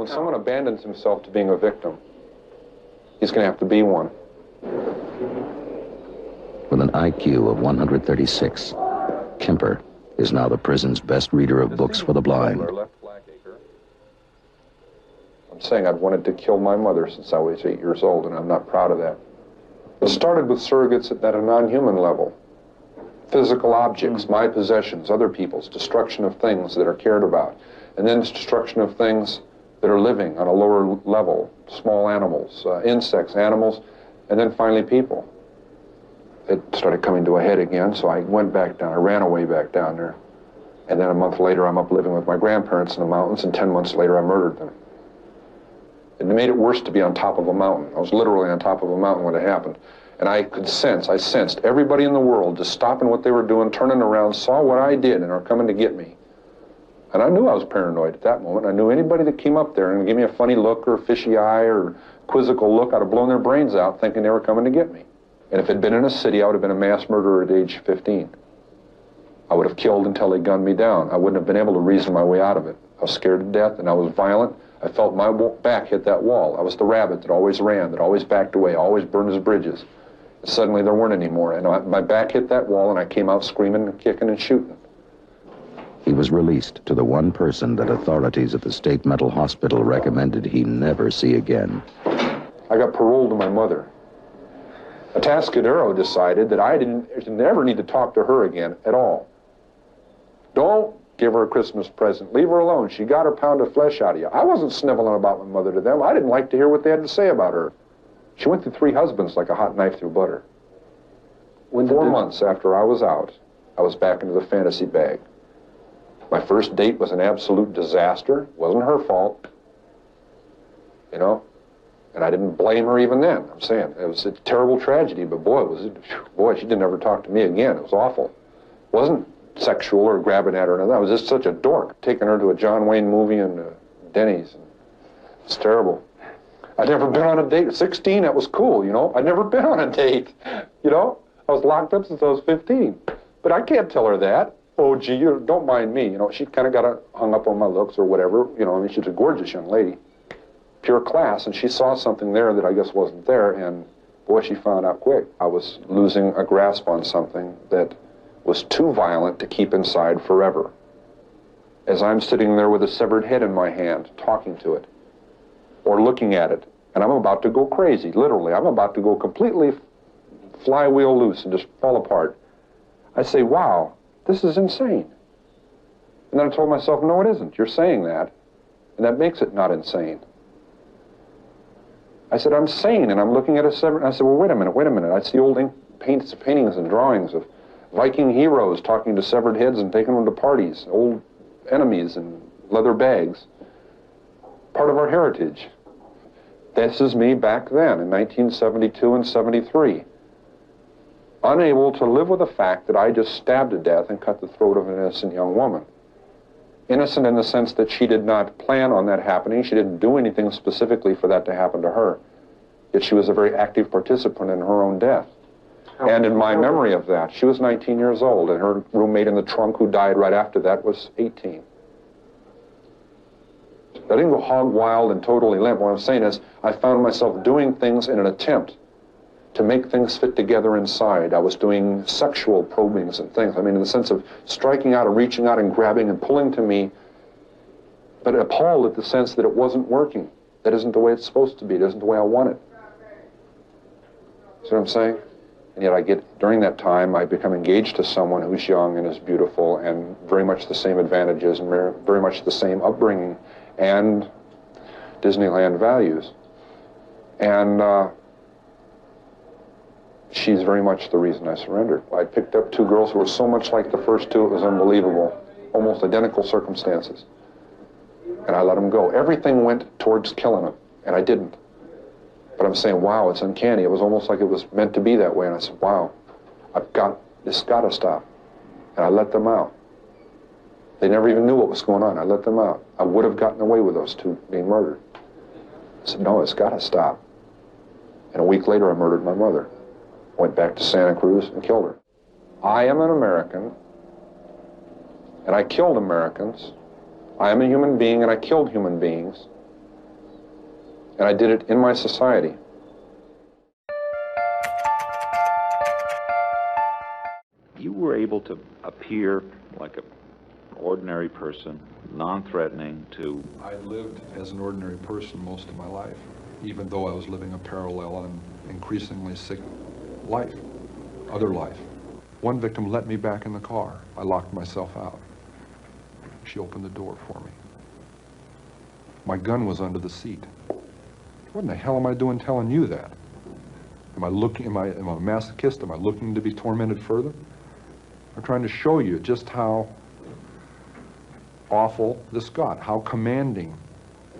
When someone abandons himself to being a victim, he's going to have to be one. With an IQ of 136, Kemper is now the prison's best reader of books for the blind. I'm saying I've wanted to kill my mother since I was 8 years old, and I'm not proud of that. It started with surrogates at a non-human level. Physical objects, my possessions, other people's, destruction of things that are cared about, and then destruction of things that are living on a lower level, small animals, insects, animals, and then finally people. It started coming to a head again, so I went back down. I ran away back down there. And then a month later, I'm up living with my grandparents in the mountains, and 10 months later, I murdered them. It made it worse to be on top of a mountain. I was literally on top of a mountain when it happened. And I sensed everybody in the world just stopping what they were doing, turning around, saw what I did, and are coming to get me. And I knew I was paranoid at that moment. I knew anybody that came up there and gave me a funny look or a fishy eye or quizzical look, I'd have blown their brains out thinking they were coming to get me. And if it had been in a city, I would have been a mass murderer at age 15. I would have killed until they gunned me down. I wouldn't have been able to reason my way out of it. I was scared to death, and I was violent. I felt my back hit that wall. I was the rabbit that always ran, that always backed away, always burned his bridges. And suddenly there weren't any more, and my back hit that wall, and I came out screaming and kicking and shooting. He was released to the one person that authorities at the state mental hospital recommended he never see again. I got paroled to my mother. Atascadero decided that I didn't never need to talk to her again at all. Don't give her a Christmas present. Leave her alone. She got her pound of flesh out of you. I wasn't sniveling about my mother to them. I didn't like to hear what they had to say about her. She went through 3 husbands like a hot knife through butter. 4 months after I was out, I was back into the fantasy bag. My first date was an absolute disaster. It wasn't her fault. You know? And I didn't blame her even then. I'm saying it was a terrible tragedy, but boy, she didn't ever talk to me again. It was awful. It wasn't sexual or grabbing at her or anything. I was just such a dork, taking her to a John Wayne movie and Denny's. It's terrible. I'd never been on a date. At 16, that was cool, you know. I'd never been on a date, you know. I was locked up since I was 15. But I can't tell her that. Oh, gee, you don't mind me. You know, she kind of got hung up on my looks or whatever. You know, I mean, she's a gorgeous young lady. Pure class, and she saw something there that I guess wasn't there, and boy, she found out quick. I was losing a grasp on something that was too violent to keep inside forever. As I'm sitting there with a severed head in my hand, talking to it, or looking at it, and I'm about to go crazy, literally. I'm about to go completely flywheel loose and just fall apart. I say, wow, this is insane. And then I told myself, no, it isn't. You're saying that, and that makes it not insane. I said, I'm sane, and I'm looking at a severed... I said, well, wait a minute. I see old paintings and drawings of Viking heroes talking to severed heads and taking them to parties, old enemies in leather bags. Part of our heritage. This is me back then, in 1972 and 73. Unable to live with the fact that I just stabbed to death and cut the throat of an innocent young woman. Innocent in the sense that she did not plan on that happening. She didn't do anything specifically for that to happen to her. Yet she was a very active participant in her own death. And in my memory of that, she was 19 years old, and her roommate in the trunk who died right after that was 18. I didn't go hog wild and totally limp. What I'm saying is I found myself doing things in an attempt to make things fit together inside. I was doing sexual probings and things. I mean, in the sense of striking out and reaching out and grabbing and pulling to me, but appalled at the sense that it wasn't working. That isn't the way it's supposed to be. It isn't the way I want it. See what I'm saying? And yet during that time, I become engaged to someone who's young and is beautiful and very much the same advantages and very much the same upbringing and Disneyland values. And she's very much the reason I surrendered. I picked up 2 girls who were so much like the first 2, it was unbelievable. Almost identical circumstances. And I let them go. Everything went towards killing them, and I didn't. But I'm saying, wow, it's uncanny. It was almost like it was meant to be that way. And I said, wow, this got to stop. And I let them out. They never even knew what was going on. I let them out. I would have gotten away with those 2 being murdered. I said, no, it's got to stop. And a week later, I murdered my mother. Went back to Santa Cruz and killed her. I am an American, and I killed Americans. I am a human being, and I killed human beings. And I did it in my society. You were able to appear like an ordinary person, non-threatening to... I lived as an ordinary person most of my life, even though I was living a parallel and increasingly sick life, other life. One victim let me back in the car. I locked myself out. She opened the door for me. My gun was under the seat. What in the hell am I doing telling you that? Am I a masochist? Am I looking to be tormented further? I'm trying to show you just how awful this got, how commanding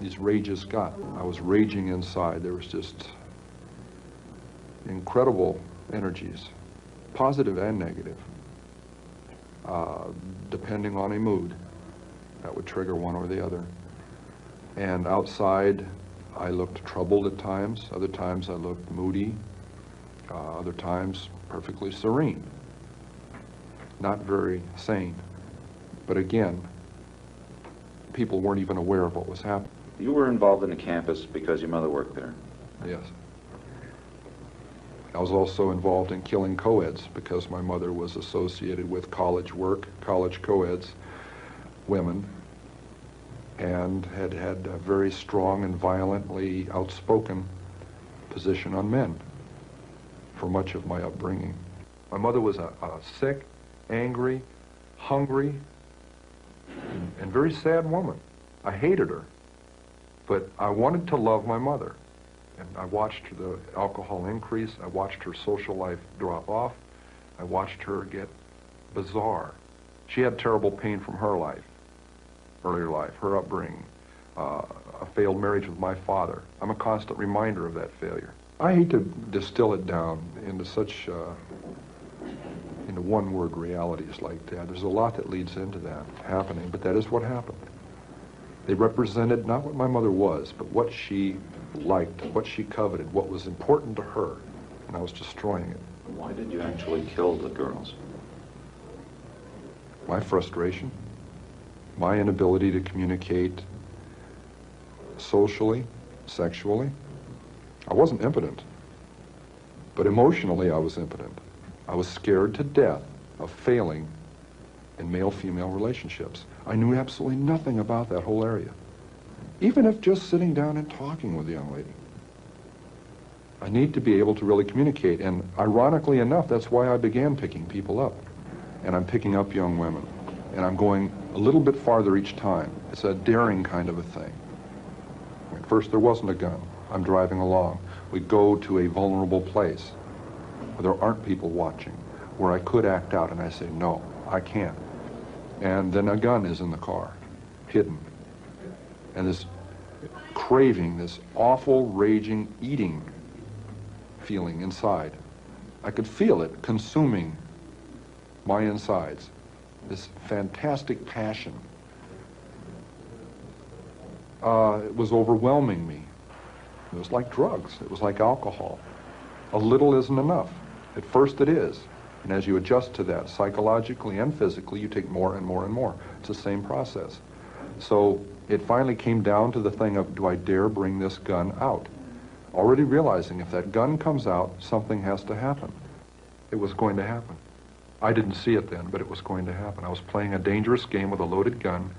these rages got. I was raging inside. There was just incredible energies, positive and negative, depending on a mood. That would trigger one or the other. And outside, I looked troubled at times. Other times, I looked moody. Other times, perfectly serene. Not very sane. But again, people weren't even aware of what was happening. You were involved in the campus because your mother worked there. Yes. I was also involved in killing co-eds because my mother was associated with college work, college co-eds, women, and had a very strong and violently outspoken position on men for much of my upbringing. My mother was a sick, angry, hungry, and very sad woman. I hated her, but I wanted to love my mother. And I watched the alcohol increase. I watched her social life drop off. I watched her get bizarre. She had terrible pain from her life, earlier life, her upbringing, a failed marriage with my father. I'm a constant reminder of that failure. I hate to distill it down into such, into one-word realities like that. There's a lot that leads into that happening, but that is what happened. They represented not what my mother was, but what she liked, what she coveted, what was important to her, and I was destroying it. Why did you actually kill the girls? My frustration, my inability to communicate socially, sexually. I wasn't impotent, but emotionally I was impotent. I was scared to death of failing in male-female relationships. I knew absolutely nothing about that whole area, even if just sitting down and talking with a young lady. I need to be able to really communicate, and ironically enough, that's why I began picking people up. And I'm picking up young women, and I'm going a little bit farther each time. It's a daring kind of a thing. At first there wasn't a gun. I'm driving along. We go to a vulnerable place where there aren't people watching, where I could act out, and I say, no, I can't. And then a gun is in the car, hidden. And this craving, this awful, raging, eating feeling inside. I could feel it consuming my insides, this fantastic passion. It was overwhelming me. It was like drugs. It was like alcohol. A little isn't enough. At first it is. And as you adjust to that psychologically and physically, you take more and more and more. It's the same process. So it finally came down to the thing of, do I dare bring this gun out? Already realizing if that gun comes out, something has to happen. It was going to happen. I didn't see it then, but it was going to happen. I was playing a dangerous game with a loaded gun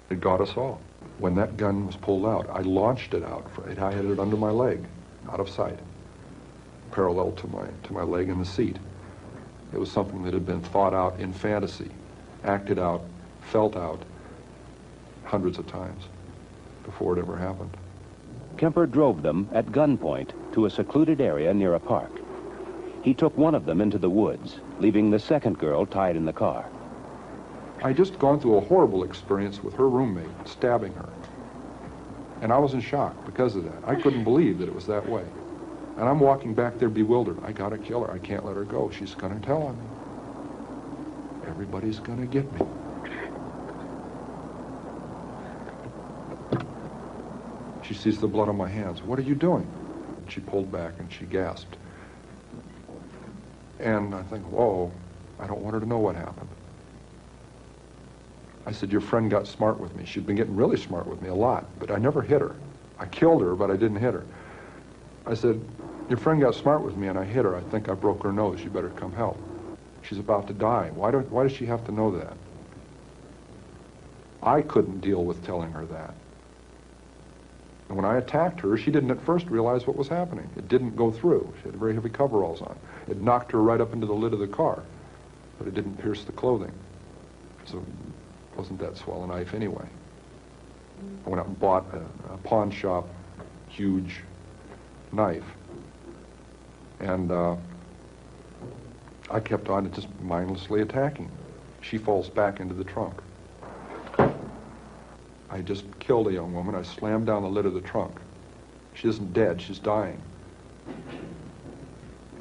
that got us all. When that gun was pulled out, I launched it out. I had it under my leg, out of sight, parallel to my leg in the seat. It was something that had been thought out in fantasy, acted out, felt out hundreds of times before it ever happened. Kemper drove them at gunpoint to a secluded area near a park. He took one of them into the woods, leaving the second girl tied in the car. I'd just gone through a horrible experience with her roommate, stabbing her. And I was in shock because of that. I couldn't believe that it was that way. And I'm walking back there bewildered. I gotta kill her. I can't let her go. She's gonna tell on me. Everybody's gonna get me. She sees the blood on my hands. What are you doing? She pulled back and she gasped. And I think, whoa, I don't want her to know what happened. I said, your friend got smart with me. She'd been getting really smart with me a lot, but I never hit her. I killed her, but I didn't hit her. I said, your friend got smart with me and I hit her. I think I broke her nose. You better come help. She's about to die. Why does she have to know that? I couldn't deal with telling her that. And when I attacked her, she didn't at first realize what was happening. It didn't go through. She had very heavy coveralls on. It knocked her right up into the lid of the car, but it didn't pierce the clothing. So it wasn't that swell a knife anyway. I went out and bought a pawn shop huge knife. And I kept on just mindlessly attacking. She falls back into the trunk. I just killed a young woman. I slammed down the lid of the trunk. She isn't dead, she's dying.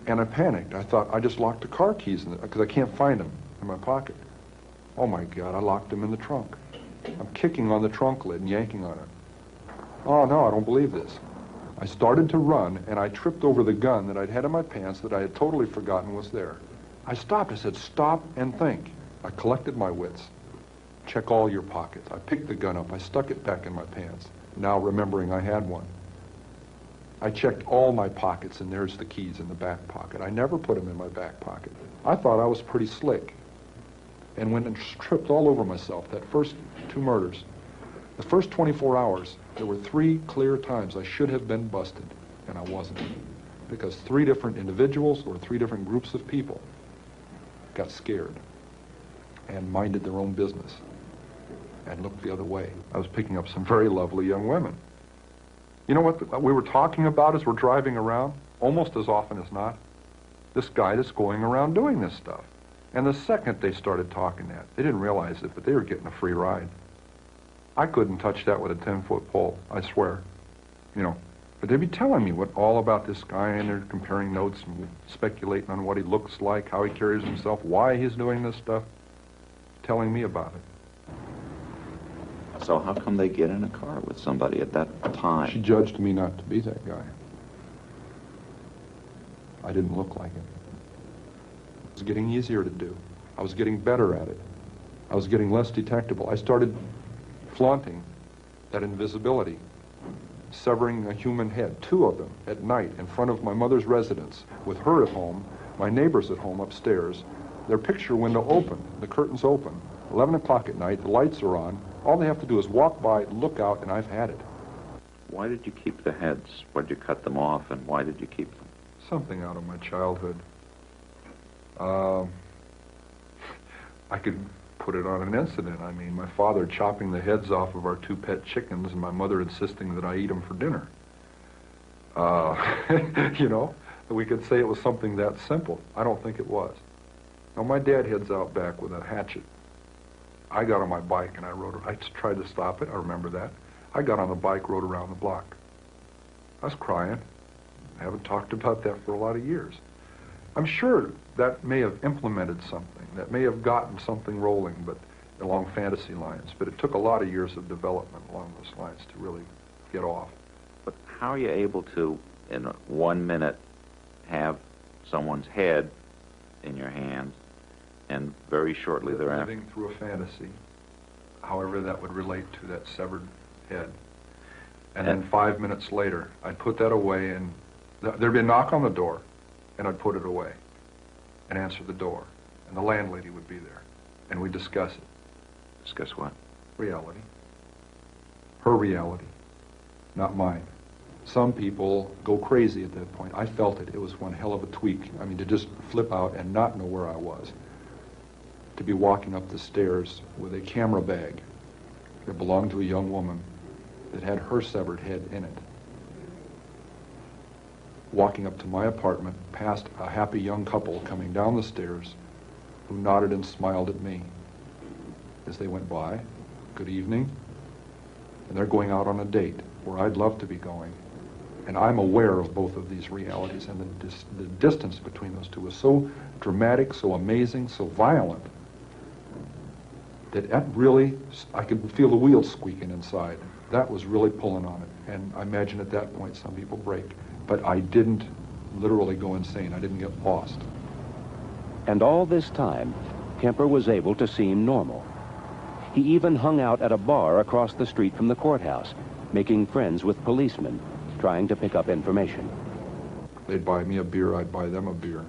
And I panicked. I thought, I just locked the car keys in it, because I can't find them in my pocket. Oh my God, I locked them in the trunk. I'm kicking on the trunk lid and yanking on it. Oh no, I don't believe this. I started to run, and I tripped over the gun that I'd had in my pants that I had totally forgotten was there. I stopped. I said, stop and think. I collected my wits. Check all your pockets. I picked the gun up. I stuck it back in my pants, now remembering I had one. I checked all my pockets, and there's the keys in the back pocket. I never put them in my back pocket. I thought I was pretty slick, and went and tripped all over myself. That first 2 murders, the first 24 hours, there were 3 clear times I should have been busted, and I wasn't, because 3 different individuals or 3 different groups of people got scared and minded their own business and looked the other way. I was picking up some very lovely young women. You know what we were talking about as we're driving around, almost as often as not? This guy that's going around doing this stuff. And the second they started talking that, they didn't realize it, but they were getting a free ride. I couldn't touch that with a 10-foot pole, I swear. You know, but they'd be telling me what all about this guy, and they're comparing notes and speculating on what he looks like, how he carries himself, why he's doing this stuff, telling me about it. So how come they get in a car with somebody at that time? She judged me not to be that guy. I didn't look like him. It was getting easier to do. I was getting better at it. I was getting less detectable. I started flaunting that invisibility, severing a human head, 2 of them, at night in front of my mother's residence, with her at home, my neighbors at home upstairs, their picture window open, the curtains open, 11 o'clock at night, the lights are on. All they have to do is walk by, look out, and I've had it. Why did you keep the heads? Why did you cut them off, and why did you keep them? Something out of my childhood. I could put it on an incident. I mean, my father chopping the heads off of our 2 pet chickens, and my mother insisting that I eat them for dinner. You know, we could say it was something that simple. I don't think it was. Now, my dad heads out back with a hatchet. I got on my bike and I tried to stop it, I remember that. I got on the bike, rode around the block. I was crying. I haven't talked about that for a lot of years. I'm sure that may have implemented something, that may have gotten something rolling, but along fantasy lines, but it took a lot of years of development along those lines to really get off. But how are you able to, in 1 minute, have someone's head in your hands, and very shortly thereafter? Living through a fantasy, however that would relate to that severed head. And then 5 minutes later, I'd put that away, and there'd be a knock on the door, and I'd put it away and answer the door. And the landlady would be there, and we'd discuss it. Discuss what? Reality. Her reality, not mine. Some people go crazy at that point. I felt it. It was one hell of a tweak. I mean, to just flip out and not know where I was. To be walking up the stairs with a camera bag that belonged to a young woman that had her severed head in it. Walking up to my apartment, past a happy young couple coming down the stairs who nodded and smiled at me as they went by. Good evening. And they're going out on a date where I'd love to be going. And I'm aware of both of these realities, and the distance between those two is so dramatic, so amazing, so violent, that really, I could feel the wheels squeaking inside. That was really pulling on it. And I imagine at that point some people break. But I didn't literally go insane. I didn't get lost. And all this time, Kemper was able to seem normal. He even hung out at a bar across the street from the courthouse, making friends with policemen, trying to pick up information. They'd buy me a beer, I'd buy them a beer.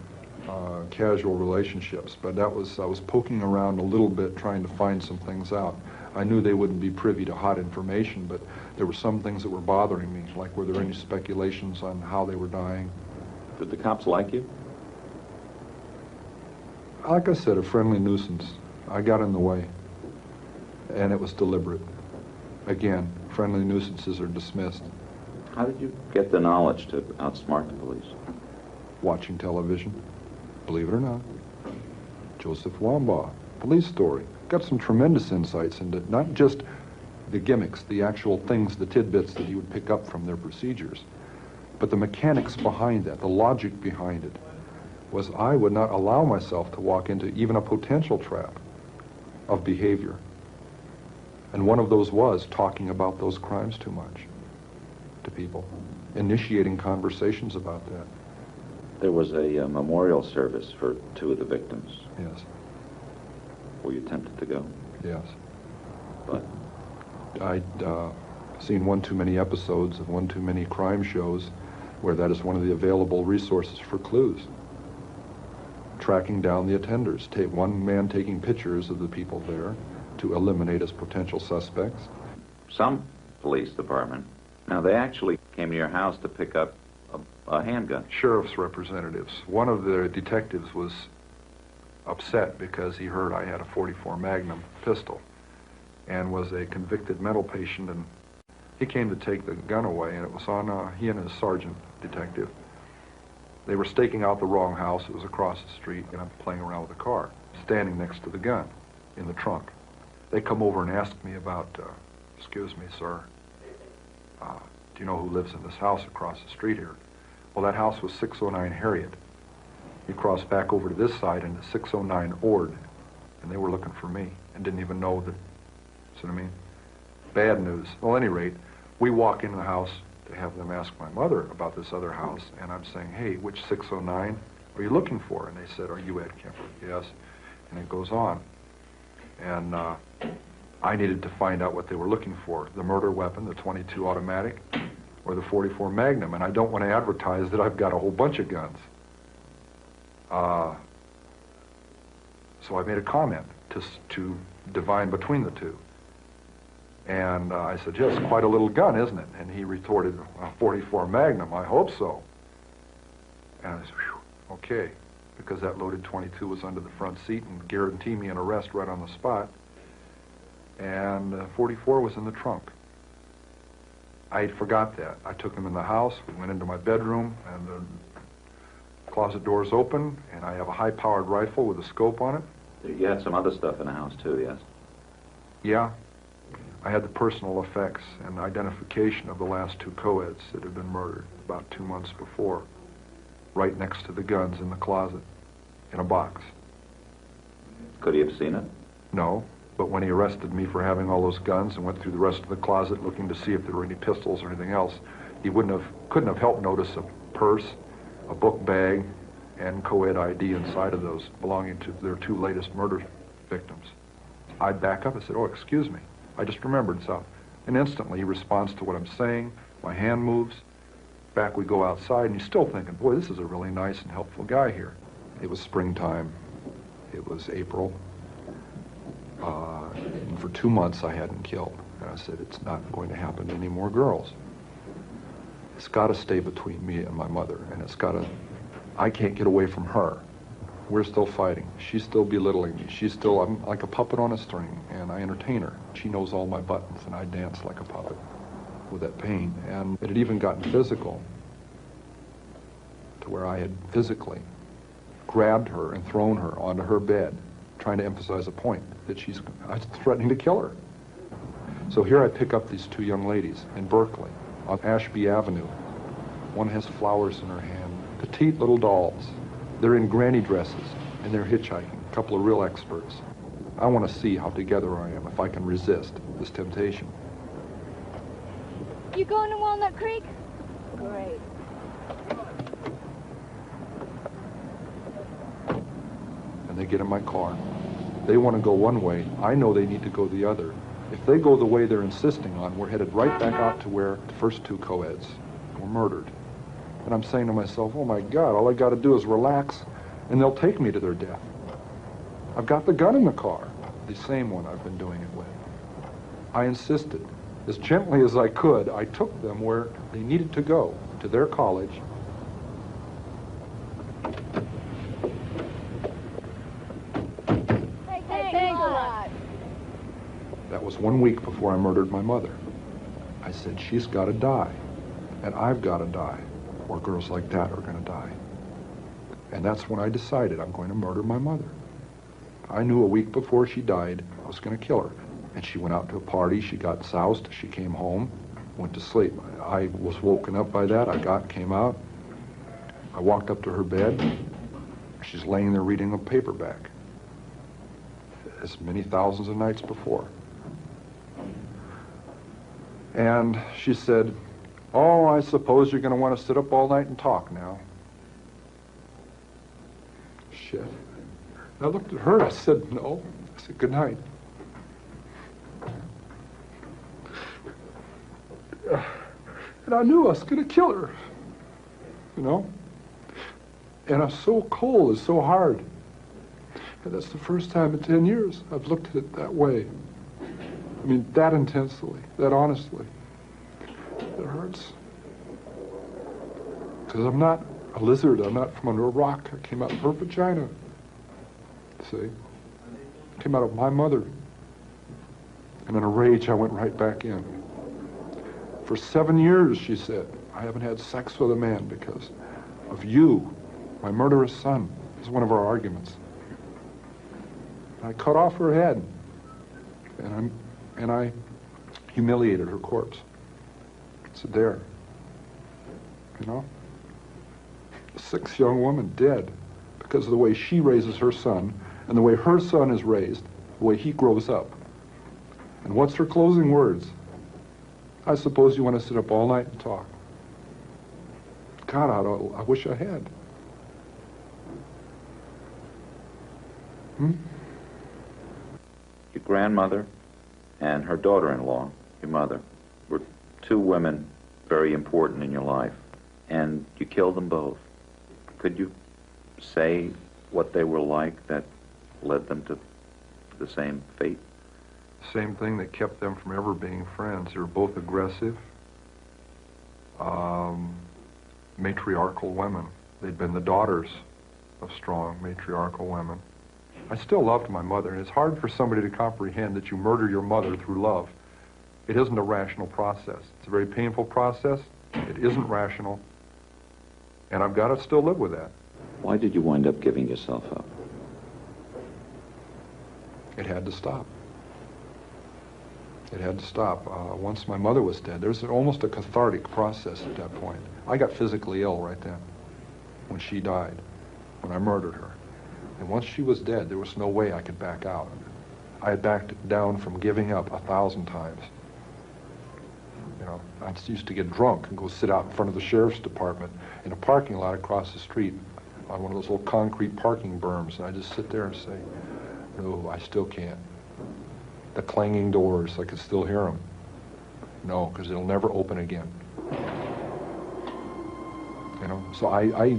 Casual relationships, but I was poking around a little bit trying to find some things out. I knew they wouldn't be privy to hot information, but there were some things that were bothering me, like were there any speculations on how they were dying. Did the cops like you? Like I said, a friendly nuisance. I got in the way, and it was deliberate. Again, friendly nuisances are dismissed. How did you get the knowledge to outsmart the police? Watching television, believe it or not. Joseph Wambaugh, police story. Got some tremendous insights into not just the gimmicks, the actual things, the tidbits that he would pick up from their procedures, but the mechanics behind that, the logic behind it, was I would not allow myself to walk into even a potential trap of behavior. And one of those was talking about those crimes too much to people, initiating conversations about that. There was a memorial service for 2 of the victims. Yes. Were you tempted to go? Yes. But I'd seen one too many episodes of one too many crime shows where that is one of the available resources for clues. Tracking down the attenders. One man taking pictures of the people there to eliminate as potential suspects. some police department, now they actually came to your house to pick up a handgun. Sheriff's representatives. One of the detectives was upset because he heard I had a .44 Magnum pistol and was a convicted mental patient, and he came to take the gun away, and it was on he and his sergeant detective. They were staking out the wrong house. It was across the street, and I'm playing around with the car, standing next to the gun in the trunk. They come over and ask me about, excuse me, sir, do you know who lives in this house across the street here? Well, that house was 609 Harriet. He crossed back over to this side into 609 Ord, and they were looking for me and didn't even know that, see what I mean? Bad news. Well, at any rate, we walk into the house to have them ask my mother about this other house, and I'm saying, hey, which 609 are you looking for? And they said, are you Ed Kemper? Yes. And it goes on. And I needed to find out what they were looking for, the murder weapon, the .22 automatic, or the .44 Magnum, and I don't want to advertise that I've got a whole bunch of guns. So I made a comment to divine between the two. And I said, yes, quite a little gun, isn't it? And he retorted, a .44 Magnum, I hope so. And I said, whew, okay, because that loaded .22 was under the front seat and guaranteed me an arrest right on the spot. And .44 was in the trunk. I forgot that. I took them in the house, we went into my bedroom, and the closet doors open, and I have a high-powered rifle with a scope on it. You had some other stuff in the house, too, yes? Yeah. I had the personal effects and identification of the last two co-eds that had been murdered about 2 months before, right next to the guns in the closet, in a box. Could he have seen it? No, but when he arrested me for having all those guns and went through the rest of the closet looking to see if there were any pistols or anything else, he couldn't have helped notice a purse, a book bag, and co-ed ID inside of those belonging to their two latest murder victims. I'd back up and said, oh, excuse me. I just remembered something. And instantly he responds to what I'm saying. My hand moves. Back we go outside, and he's still thinking, boy, this is a really nice and helpful guy here. It was springtime. It was April. And for 2 months I hadn't killed. And I said, it's not going to happen to any more girls. It's got to stay between me and my mother, and it's got to, I can't get away from her. We're still fighting. She's still belittling me. I'm like a puppet on a string, and I entertain her. She knows all my buttons, and I dance like a puppet with that pain. And it had even gotten physical, to where I had physically grabbed her and thrown her onto her bed, trying to emphasize a point that I was threatening to kill her. So here I pick up these two young ladies in Berkeley on Ashby Avenue. One has flowers in her hand, petite little dolls. They're in granny dresses, and they're hitchhiking, a couple of real experts. I want to see how together I am, if I can resist this temptation. You going to Walnut Creek? Great. And they get in my car. They want to go one way. I know they need to go the other. If they go the way they're insisting on, we're headed right back out to where the first two co-eds were murdered. And I'm saying to myself, oh my God, all I got to do is relax and they'll take me to their death. I've got the gun in the car, the same one I've been doing it with. I insisted. As gently as I could, I took them where they needed to go, to their college. Thanks a lot. That was 1 week before I murdered my mother. I said, she's got to die, and I've got to die, or girls like that are going to die. And that's when I decided I'm going to murder my mother. I knew a week before she died, I was going to kill her. And she went out to a party, she got soused, she came home, went to sleep. I was woken up by that, came out, I walked up to her bed, she's laying there reading a paperback, as many thousands of nights before. And she said, oh, I suppose you're going to want to sit up all night and talk now. Shit. I looked at her, I said, no. I said, good night. And I knew I was going to kill her, you know? And I'm so cold, it's so hard. And that's the first time in 10 years I've looked at it that way. I mean, that intensely, that honestly. It hurts. Because I'm not a lizard, I'm not from under a rock. I came out of her vagina. See? I came out of my mother. And in a rage, I went right back in. For 7 years, she said, I haven't had sex with a man because of you, my murderous son. This is one of our arguments. I cut off her head, and I humiliated her corpse. It's there, you know? A 6 young woman dead because of the way she raises her son and the way her son is raised, the way he grows up. And what's her closing words? I suppose you want to sit up all night and talk. God, I wish I had. Your grandmother and her daughter-in-law, your mother, were two women very important in your life, and you killed them both. Could you say what they were like that led them to the same fate? Same thing that kept them from ever being friends. They were both aggressive, matriarchal women. They'd been the daughters of strong matriarchal women. I still loved my mother, and it's hard for somebody to comprehend that you murder your mother through love. It isn't a rational process. It's a very painful process. It isn't rational, and I've got to still live with that. Why did you wind up giving yourself up? It had to stop. It had to stop. Once my mother was dead, there was almost a cathartic process at that point. I got physically ill right then, when she died, when I murdered her. And once she was dead, there was no way I could back out. I had backed down from giving up 1,000 times. You know, I used to get drunk and go sit out in front of the sheriff's department in a parking lot across the street on one of those little concrete parking berms, and I just sit there and say, no, I still can't. The clanging doors, I could still hear them. No, because it'll never open again. You know, so I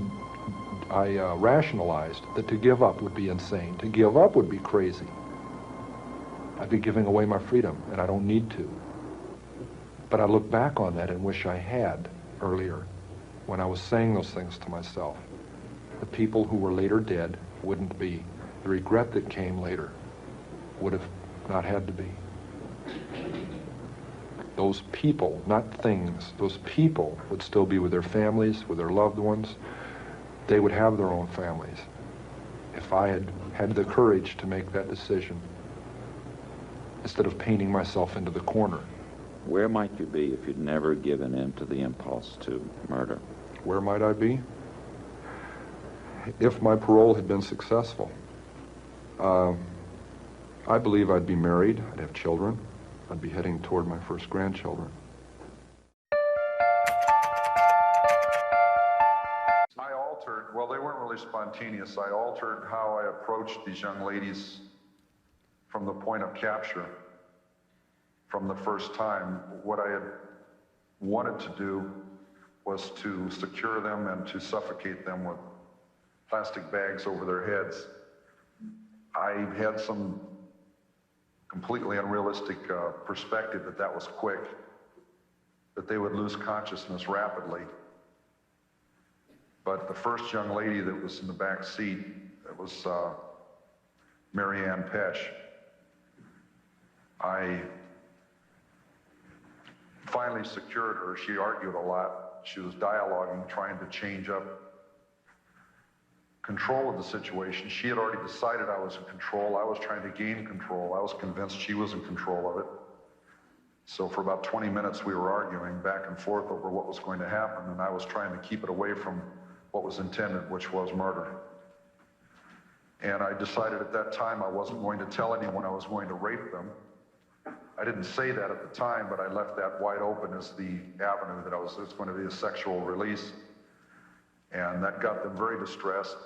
rationalized that to give up would be insane. To give up would be crazy. I'd be giving away my freedom, and I don't need to. But I look back on that and wish I had earlier, when I was saying those things to myself. The people who were later dead wouldn't be. The regret that came later would have not had to be. Those people, not things, those people would still be with their families, with their loved ones. They would have their own families if I had had the courage to make that decision instead of painting myself into the corner. Where might you be if you'd never given in to the impulse to murder? Where might I be? If my parole had been successful, I believe I'd be married, I'd have children, I'd be heading toward my first grandchildren. I altered, well, they weren't really spontaneous. I altered how I approached these young ladies from the point of capture. from the first time. What I had wanted to do was to secure them and to suffocate them with plastic bags over their heads. I had some completely unrealistic perspective that that was quick, that they would lose consciousness rapidly. But the first young lady that was in the back seat, it was Mary Ann Pesh. I finally secured her. She argued a lot. She was dialoguing, trying to change up control of the situation. She had already decided I was in control. I was trying to gain control. I was convinced she was in control of it. So for about 20 minutes we were arguing back and forth over what was going to happen, and I was trying to keep it away from what was intended, which was murder. And I decided at that time I wasn't going to tell anyone I was going to rape them. I didn't say that at the time, but I left that wide open as the avenue that it was going to be a sexual release. And that got them very distressed,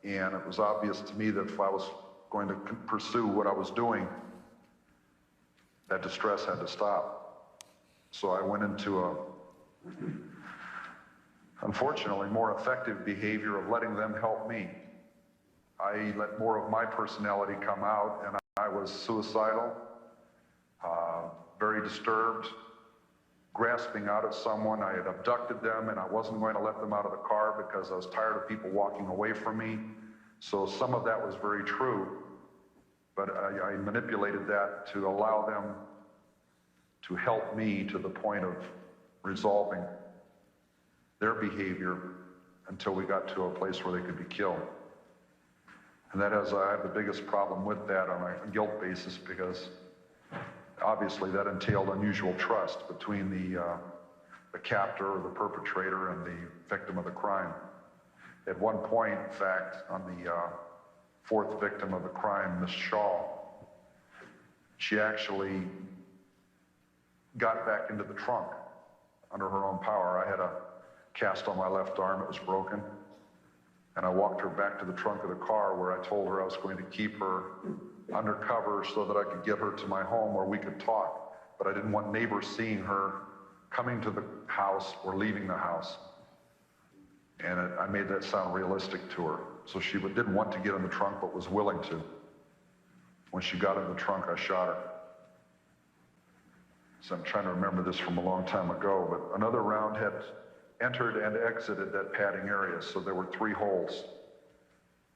and it was obvious to me that if I was going to pursue what I was doing, that distress had to stop. So I went into a, unfortunately, more effective behavior of letting them help me. I let more of my personality come out, and I was suicidal, very disturbed, grasping out at someone. I had abducted them, and I wasn't going to let them out of the car because I was tired of people walking away from me. So some of that was very true, but I manipulated that to allow them to help me to the point of resolving their behavior until we got to a place where they could be killed. And that is, I have the biggest problem with that on a guilt basis, because obviously that entailed unusual trust between the captor or the perpetrator and the victim of the crime. At one point, in fact, on the fourth victim of the crime, Miss Shaw, she actually got back into the trunk under her own power. I had a cast on my left arm, it was broken, and I walked her back to the trunk of the car where I told her I was going to keep her undercover so that I could get her to my home where we could talk. But I didn't want neighbors seeing her coming to the house or leaving the house. And I made that sound realistic to her. So she didn't want to get in the trunk, but was willing to. When she got in the trunk, I shot her. So I'm trying to remember this from a long time ago, but another round had entered and exited that padding area. So there were 3 holes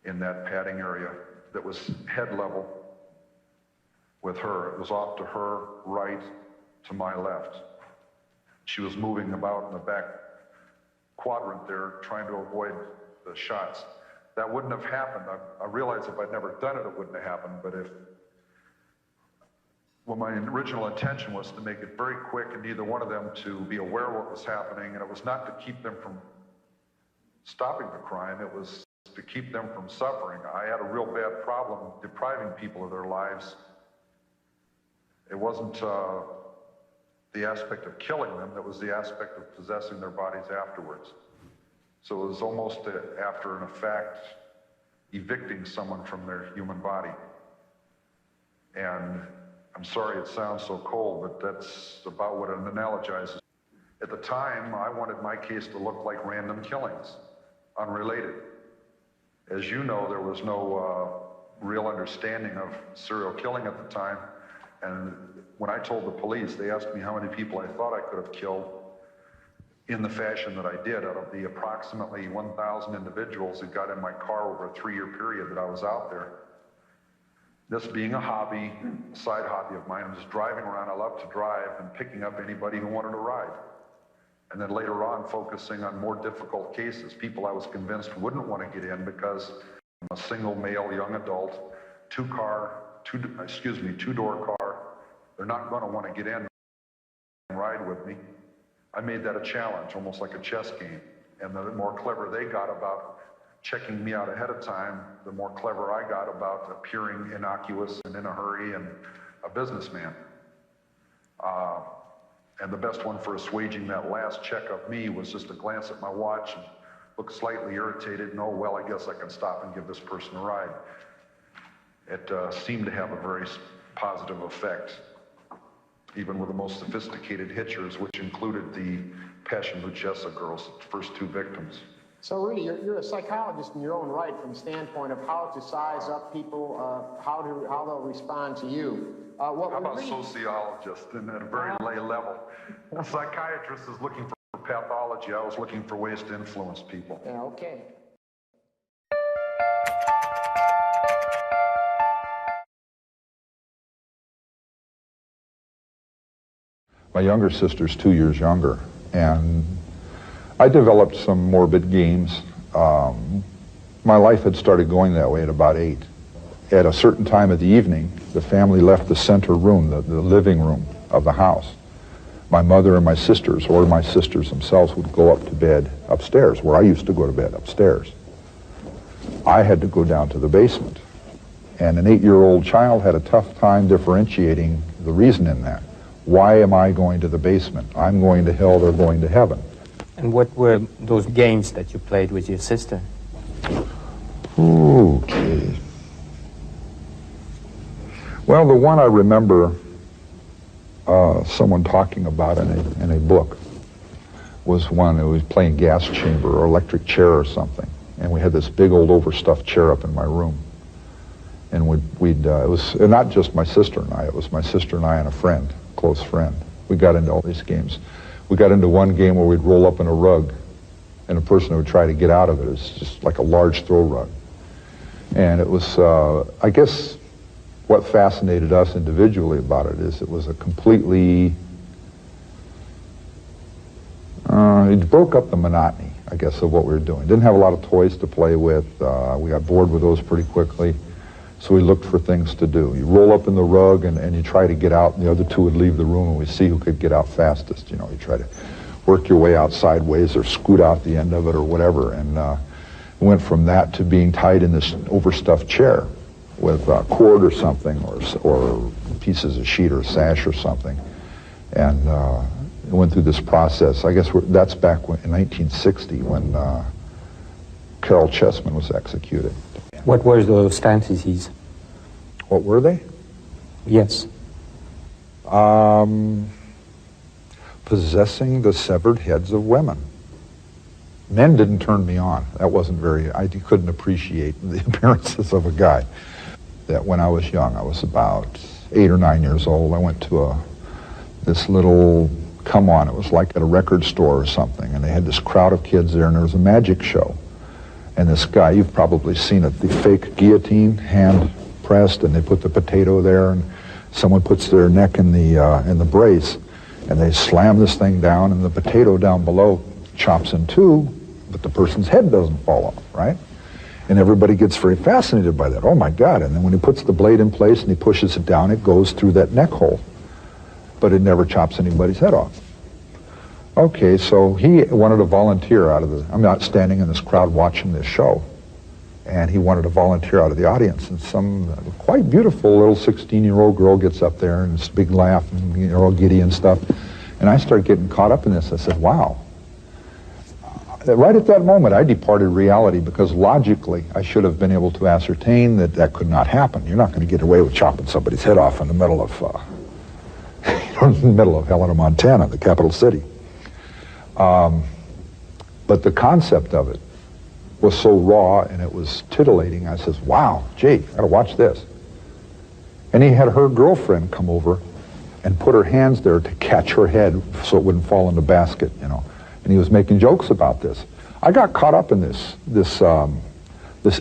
in that padding area that was head level with her. It was off to her right, to my left. She was moving about in the back quadrant there, trying to avoid the shots. That wouldn't have happened. I realized if I'd never done it, it wouldn't have happened, but well, my original intention was to make it very quick and neither one of them to be aware of what was happening, and it was not to keep them from stopping the crime, it was to keep them from suffering. I had a real bad problem depriving people of their lives. It wasn't the aspect of killing them, it was the aspect of possessing their bodies afterwards. So it was almost after an effect, evicting someone from their human body. And I'm sorry it sounds so cold, but that's about what it analogizes. At the time, I wanted my case to look like random killings, unrelated. As you know, there was no real understanding of serial killing at the time. And when I told the police, they asked me how many people I thought I could have killed in the fashion that I did out of the approximately 1,000 individuals that got in my car over a 3-year period that I was out there. This being a hobby, a side hobby of mine, I'm just driving around. I love to drive and picking up anybody who wanted to ride. And then later on, focusing on more difficult cases, people I was convinced wouldn't want to get in because I'm a single male young adult, two-door car. They're not going to want to get in and ride with me. I made that a challenge, almost like a chess game. And the more clever they got about checking me out ahead of time, the more clever I got about appearing innocuous and in a hurry and a businessman. And the best one for assuaging that last check of me was just to glance at my watch and look slightly irritated and, oh, well, I guess I can stop and give this person a ride. It seemed to have a very positive effect. even with the most sophisticated hitchers, which included the Passion Lucchesa girls, the first two victims. So really, you're a psychologist in your own right from the standpoint of how to size up people, how they'll respond to you. How about sociologist and at a very lay level? A psychiatrist is looking for pathology. I was looking for ways to influence people. Yeah, okay. My younger sister's 2 years younger, and I developed some morbid games. My life had started going that way at about 8. At a certain time of the evening, the family left the center room, the living room of the house. My mother and my sisters, or my sisters themselves, would go up to bed upstairs, where I used to go to bed, upstairs. I had to go down to the basement. And an 8-year-old child had a tough time differentiating the reason in that. Why am I going to the basement? I'm going to hell, they're going to heaven. And what were those games that you played with your sister? Okay. Well, the one I remember someone talking about in a book was one that was playing gas chamber or electric chair or something. And we had this big old overstuffed chair up in my room. And it was not just my sister and I, it was my sister and I and a friend, close friend. We got into all these games. We got into one game where we'd roll up in a rug and a person would try to get out of it. It was just like a large throw rug. And it was, I guess, what fascinated us individually about it is it was a completely, it broke up the monotony, I guess, of what we were doing. Didn't have a lot of toys to play with. We got bored with those pretty quickly. So we looked for things to do. You roll up in the rug and you try to get out, and the other two would leave the room, and we see who could get out fastest. You know, you try to work your way out sideways or scoot out the end of it or whatever. And went from that to being tied in this overstuffed chair with a cord or something, or pieces of sheet or sash or something. And went through this process. I guess that's back in 1960 when Carol Chessman was executed. What were those fantasies? What were they? Yes. Possessing the severed heads of women. Men didn't turn me on. That wasn't I couldn't appreciate the appearances of a guy. That when I was young, I was about 8 or 9 years old, I went to this little come-on. It was like at a record store or something, and they had this crowd of kids there, and there was a magic show. And this guy, you've probably seen it, the fake guillotine, hand pressed, and they put the potato there, and someone puts their neck in the brace, and they slam this thing down, and the potato down below chops in two, but the person's head doesn't fall off, right? And everybody gets very fascinated by that. Oh my God. And then when he puts the blade in place and he pushes it down, it goes through that neck hole. But it never chops anybody's head off. Okay, so he wanted to volunteer I'm not standing in this crowd watching this show. And he wanted to volunteer out of the audience. And some quite beautiful little 16-year-old girl gets up there and it's a big laugh and you're all giddy and stuff. And I started getting caught up in this. I said, wow. Right at that moment, I departed reality because logically, I should have been able to ascertain that that could not happen. You're not going to get away with chopping somebody's head off in the middle of, in the middle of Helena, Montana, the capital city. But the concept of it was so raw and it was titillating. I says, wow, gee, I gotta watch this. And he had her girlfriend come over and put her hands there to catch her head so it wouldn't fall in the basket, you know. And he was making jokes about this. I got caught up in this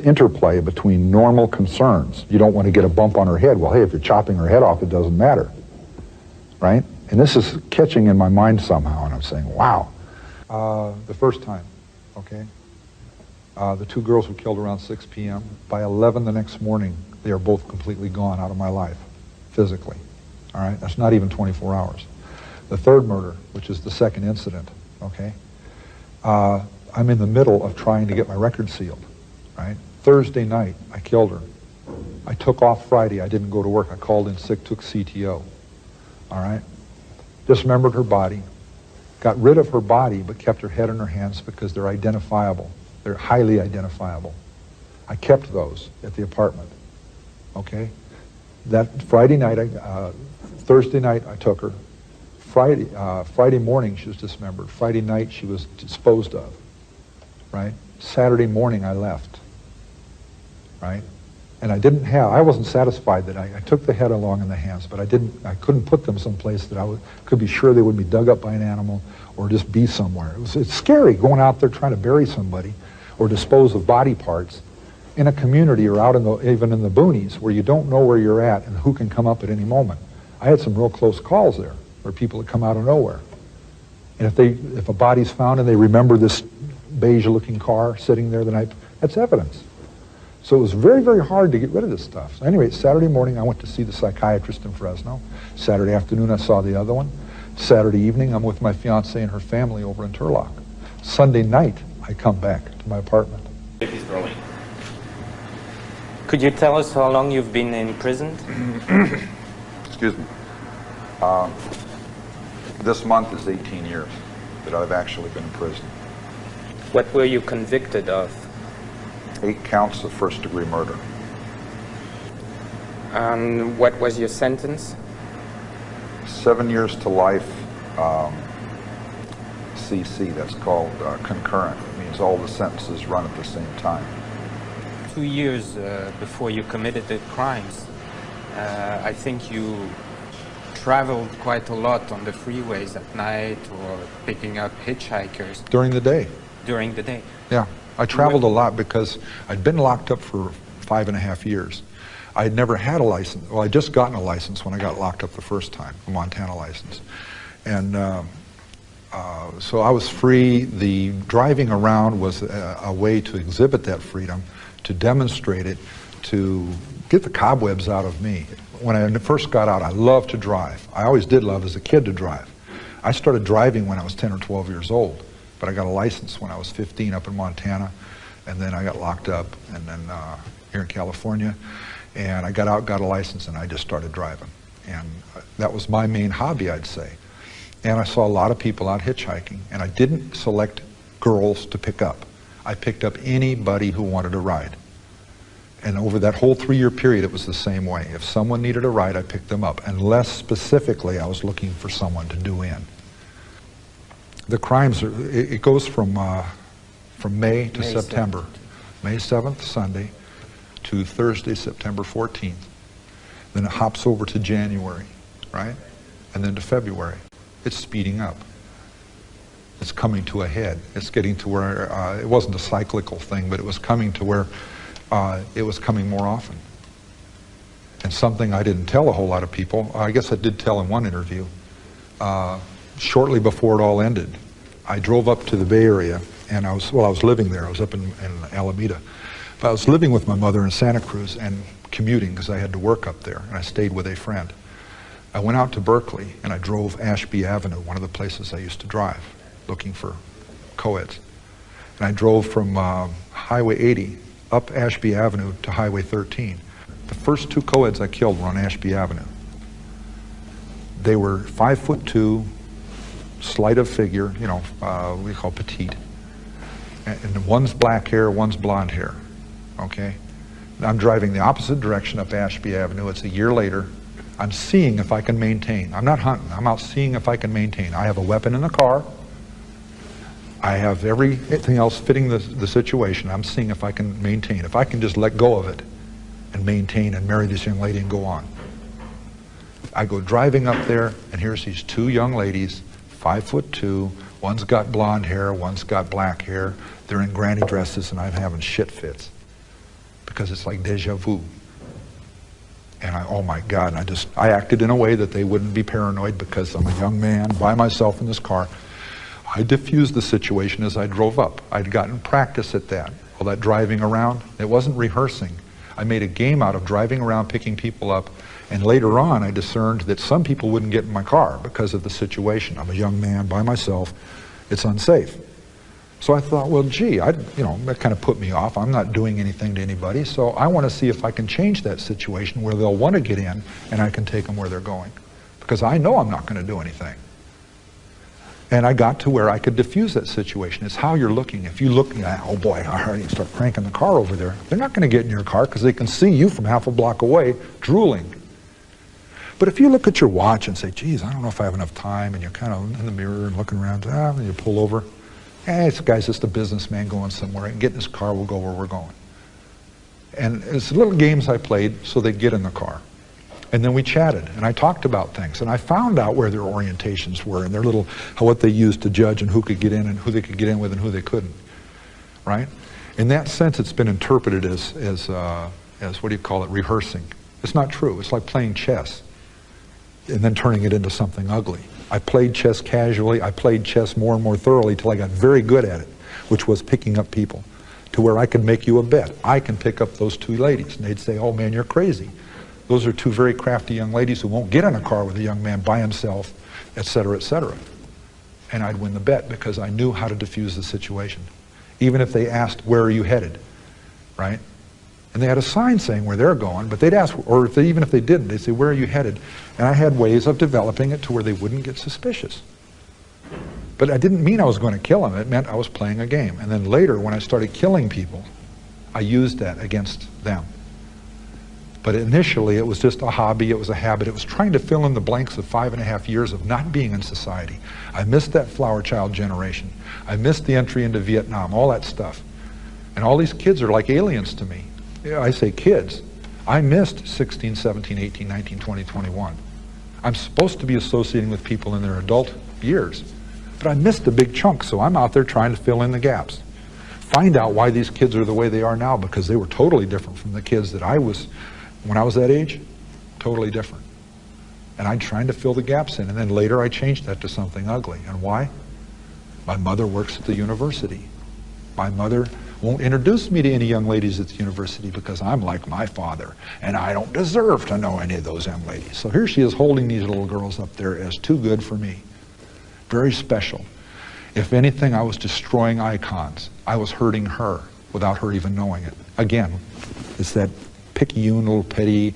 interplay between normal concerns. You don't want to get a bump on her head. Well, hey, if you're chopping her head off, it doesn't matter, right? And this is catching in my mind somehow, and I'm saying, wow. The first time, okay, the two girls were killed around 6 p.m. By 11 the next morning, they are both completely gone out of my life, physically, all right? That's not even 24 hours. The third murder, which is the second incident, okay, I'm in the middle of trying to get my record sealed, right? Thursday night, I killed her. I took off Friday. I didn't go to work. I called in sick, took CTO, all right? Dismembered her body, got rid of her body, but kept her head in her hands because they're identifiable. They're highly identifiable. I kept those at the apartment, okay? That Friday night, Thursday night I took her. Friday morning she was dismembered. Friday night she was disposed of, right? Saturday morning I left, right? And I wasn't satisfied that I took the head along in the hands, but I couldn't put them someplace that could be sure they would be dug up by an animal or just be somewhere. It's scary going out there trying to bury somebody or dispose of body parts in a community or out even in the boonies where you don't know where you're at and who can come up at any moment. I had some real close calls there where people would come out of nowhere. And if a body's found and they remember this beige-looking car sitting there the night, that's evidence. So it was very, very hard to get rid of this stuff. So anyway, Saturday morning I went to see the psychiatrist in Fresno. Saturday afternoon I saw the other one. Saturday evening I'm with my fiancée and her family over in Turlock. Sunday night I come back to my apartment. Could you tell us how long you've been imprisoned? Excuse me. This month is 18 years that I've actually been in prison. What were you convicted of? 8 counts of first-degree murder. What was your sentence? 7 years to life, CC, that's called concurrent. It means all the sentences run at the same time. 2 years before you committed the crimes, I think you traveled quite a lot on the freeways at night or picking up hitchhikers. During the day. During the day? Yeah. I traveled a lot because I'd been locked up for 5.5 years. I had never had a license. Well, I'd just gotten a license when I got locked up the first time, a Montana license. And so I was free. The driving around was a way to exhibit that freedom, to demonstrate it, to get the cobwebs out of me. When I first got out, I loved to drive. I always did love as a kid to drive. I started driving when I was 10 or 12 years old, but I got a license when I was 15 up in Montana, and then I got locked up, and then here in California, and I got out, got a license, and I just started driving. And that was my main hobby, I'd say. And I saw a lot of people out hitchhiking, and I didn't select girls to pick up. I picked up anybody who wanted a ride. And over that whole 3-year period, it was the same way. If someone needed a ride, I picked them up. Unless specifically I was looking for someone to do in. The crimes, it goes from May to September. 7th. May 7th, Sunday, to Thursday, September 14th. Then it hops over to January, right? And then to February. It's speeding up. It's coming to a head. It's getting to where, it wasn't a cyclical thing, but it was coming to where it was coming more often. And something I didn't tell a whole lot of people, I guess I did tell in one interview, shortly before it all ended, I drove up to the Bay Area, and I was living there. I was up in Alameda. But I was living with my mother in Santa Cruz and commuting because I had to work up there, and I stayed with a friend. I went out to Berkeley, and I drove Ashby Avenue, one of the places I used to drive, looking for co-eds. And I drove from Highway 80 up Ashby Avenue to Highway 13. The first 2 co-eds I killed were on Ashby Avenue. They were 5'2", slight of figure, you know, we call petite. And one's black hair, one's blonde hair, okay? I'm driving the opposite direction up Ashby Avenue. It's a year later. I'm seeing if I can maintain. I'm not hunting. I'm out seeing if I can maintain. I have a weapon in the car. I have everything else fitting the situation. I'm seeing if I can maintain. If I can just let go of it and maintain and marry this young lady and go on. I go driving up there, and here's these 2 young ladies, 5'2". One's got blonde hair, one's got black hair. They're in granny dresses, and I'm having shit fits because it's like deja vu. And oh my God, I acted in a way that they wouldn't be paranoid because I'm a young man by myself in this car. I diffused the situation as I drove up. I'd gotten practice at that. All that driving around, it wasn't rehearsing. I made a game out of driving around, picking people up, and later on I discerned that some people wouldn't get in my car because of the situation. I'm a young man by myself. It's unsafe. So I thought, well, gee, that kind of put me off. I'm not doing anything to anybody, so I want to see if I can change that situation where they'll want to get in and I can take them where they're going. Because I know I'm not going to do anything. And I got to where I could diffuse that situation. It's how you're looking. If you look, oh boy, I already start cranking the car over there. They're not going to get in your car because they can see you from half a block away drooling. But if you look at your watch and say, geez, I don't know if I have enough time, and you're kind of in the mirror and looking around, and you pull over, this guy's just a businessman going somewhere, and get in his car, we'll go where we're going. And it's little games I played so they'd get in the car. And then we chatted, and I talked about things, and I found out where their orientations were and their little, what they used to judge and who could get in and who they could get in with and who they couldn't, right? In that sense, it's been interpreted as what do you call it, rehearsing. It's not true. It's like playing chess and then turning it into something ugly. I played chess casually. I played chess more and more thoroughly till I got very good at it, which was picking up people, to where I could make you a bet. I can pick up those two ladies, and they'd say, oh man, you're crazy. Those are two very crafty young ladies who won't get in a car with a young man by himself, et cetera, et cetera. And I'd win the bet because I knew how to diffuse the situation. Even if they asked, where are you headed, right? And they had a sign saying where they're going, but they'd ask, or even if they didn't, they'd say, where are you headed? And I had ways of developing it to where they wouldn't get suspicious. But I didn't mean I was going to kill them. It meant I was playing a game. And then later, when I started killing people, I used that against them. But initially, it was just a hobby, it was a habit. It was trying to fill in the blanks of 5.5 years of not being in society. I missed that flower child generation. I missed the entry into Vietnam, all that stuff. And all these kids are like aliens to me. I say kids. I missed 16, 17, 18, 19, 20, 21. I'm supposed to be associating with people in their adult years. But I missed a big chunk, so I'm out there trying to fill in the gaps. Find out why these kids are the way they are now, because they were totally different from the kids that I was when I was that age. Totally different. And I'm trying to fill the gaps in, and then later I changed that to something ugly. And why? My mother works at the university. My mother won't introduce me to any young ladies at the university because I'm like my father, and I don't deserve to know any of those young ladies. So here she is holding these little girls up there as too good for me. Very special. If anything, I was destroying icons. I was hurting her without her even knowing it. Again, it's that picayune, little petty,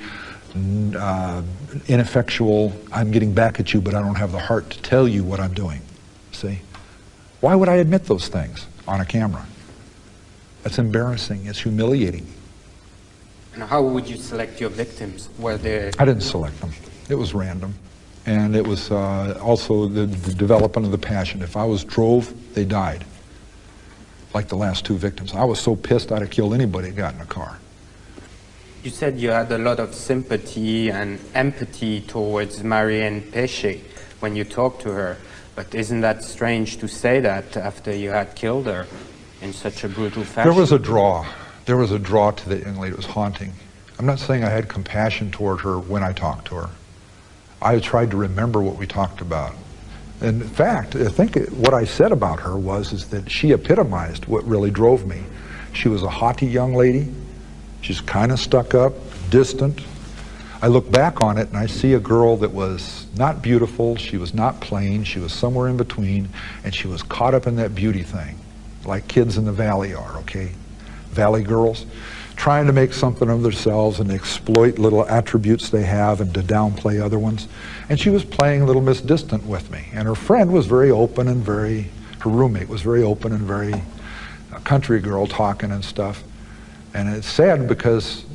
ineffectual, I'm getting back at you, but I don't have the heart to tell you what I'm doing. See? Why would I admit those things on a camera? That's embarrassing. It's humiliating. And how would you select your victims? Were they... I didn't select them. It was random. And it was also the development of the passion. If I was drove, they died. Like the last two victims. I was so pissed I'd have killed anybody that got in a car. You said you had a lot of sympathy and empathy towards Marianne Péché when you talked to her. But isn't that strange to say that after you had killed her in such a brutal fashion? There was a draw. There was a draw to the young lady. It was haunting. I'm not saying I had compassion toward her when I talked to her. I tried to remember what we talked about. In fact, I think what I said about her is that she epitomized what really drove me. She was a haughty young lady. She's kind of stuck up, distant. I look back on it and I see a girl that was not beautiful, she was not plain, she was somewhere in between, and she was caught up in that beauty thing, like kids in the valley are, okay? Valley girls, trying to make something of themselves and exploit little attributes they have and to downplay other ones. And she was playing Little Miss Distant with me. And her friend was very open and her roommate was very open and very country girl talking and stuff. And it's sad because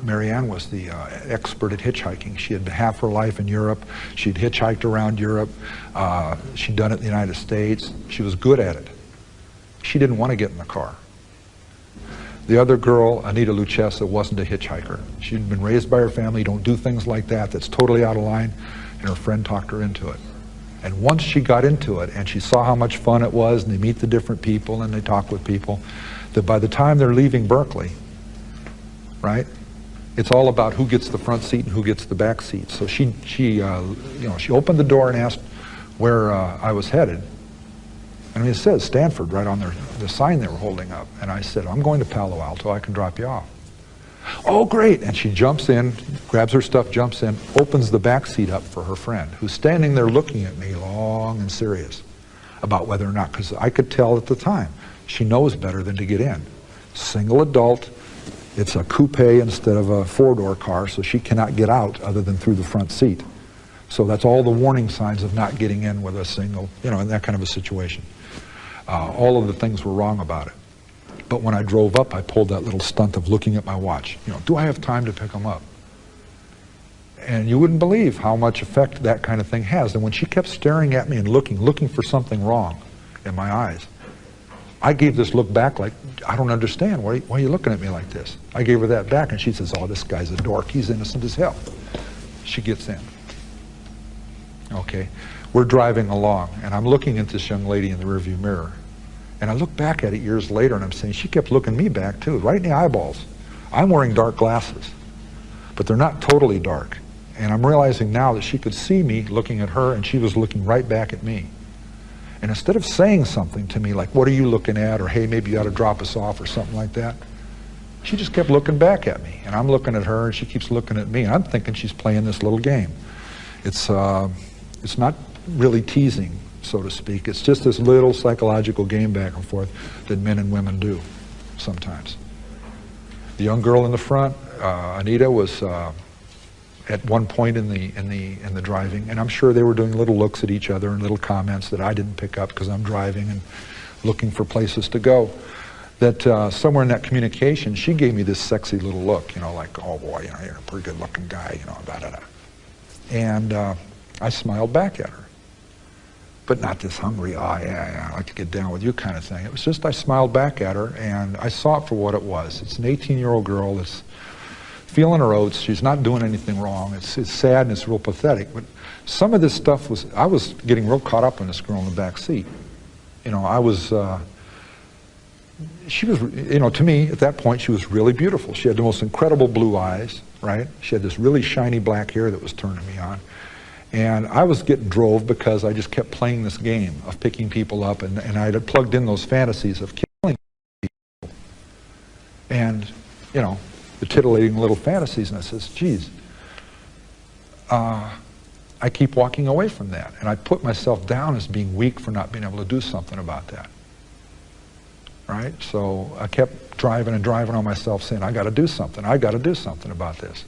Marianne was the expert at hitchhiking. She had half her life in Europe. She'd hitchhiked around Europe. She'd done it in the United States. She was good at it. She didn't want to get in the car. The other girl, Anita Luchessa, wasn't a hitchhiker. She'd been raised by her family, don't do things like that, that's totally out of line, and her friend talked her into it. And once she got into it and she saw how much fun it was and they meet the different people and they talk with people, that by the time they're leaving Berkeley, right, it's all about who gets the front seat and who gets the back seat. So she opened the door and asked where I was headed. And it says Stanford right on the sign they were holding up. And I said, I'm going to Palo Alto, I can drop you off. Oh, great. And she jumps in, grabs her stuff, jumps in, opens the back seat up for her friend, who's standing there looking at me long and serious about whether or not, because I could tell at the time, she knows better than to get in. Single adult, it's a coupe instead of a four-door car, so she cannot get out other than through the front seat. So that's all the warning signs of not getting in with a single, in that kind of a situation. All of the things were wrong about it. But when I drove up, I pulled that little stunt of looking at my watch. Do I have time to pick them up? And you wouldn't believe how much effect that kind of thing has. And when she kept staring at me and looking for something wrong in my eyes, I gave this look back like, I don't understand. Why are you looking at me like this? I gave her that back, and she says, oh, this guy's a dork. He's innocent as hell. She gets in. Okay. We're driving along, and I'm looking at this young lady in the rearview mirror. And I look back at it years later, and I'm saying, she kept looking me back, too, right in the eyeballs. I'm wearing dark glasses, but they're not totally dark. And I'm realizing now that she could see me looking at her, and she was looking right back at me. And instead of saying something to me like, what are you looking at? Or, hey, maybe you ought to drop us off or something like that, she just kept looking back at me. And I'm looking at her, and she keeps looking at me. And I'm thinking she's playing this little game. It's not really teasing, so to speak. It's just this little psychological game back and forth that men and women do sometimes. The young girl in the front, Anita, was at one point in the driving, and I'm sure they were doing little looks at each other and little comments that I didn't pick up because I'm driving and looking for places to go. That somewhere in that communication, she gave me this sexy little look, you know, like, oh boy, you know, you're a pretty good-looking guy, you know, da-da-da. And I smiled back at her, but not this hungry, oh yeah, I'd like to get down with you kind of thing. It was just I smiled back at her, and I saw it for what it was. It's an 18-year-old girl that's feeling her oats. She's not doing anything wrong. It's sad and it's real pathetic. But some of this stuff I was getting real caught up in this girl in the back seat. You know, she was, you know, to me at that point she was really beautiful. She had the most incredible blue eyes, right? She had this really shiny black hair that was turning me on. And I was getting drove because I just kept playing this game of picking people up, and I had plugged in those fantasies of killing people. And, you know, the titillating little fantasies, and I says, geez, I keep walking away from that. And I put myself down as being weak for not being able to do something about that. Right? So I kept driving and driving on myself saying, I got to do something. I got to do something about this.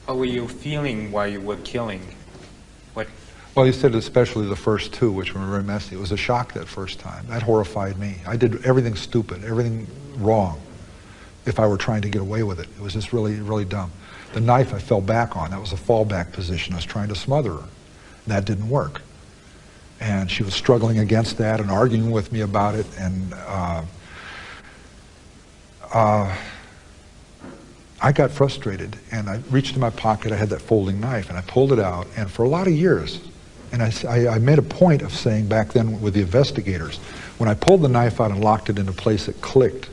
How were you feeling while you were killing? What? Well, he said especially the first two, which were very messy. It was a shock that first time. That horrified me. I did everything stupid, everything wrong, if I were trying to get away with it. It was just really, really dumb. The knife I fell back on, that was a fallback position. I was trying to smother her. That didn't work. And she was struggling against that and arguing with me about it. And I got frustrated, and I reached in my pocket. I had that folding knife, and I pulled it out. And for a lot of years, and I made a point of saying back then with the investigators, when I pulled the knife out and locked it into place, it clicked.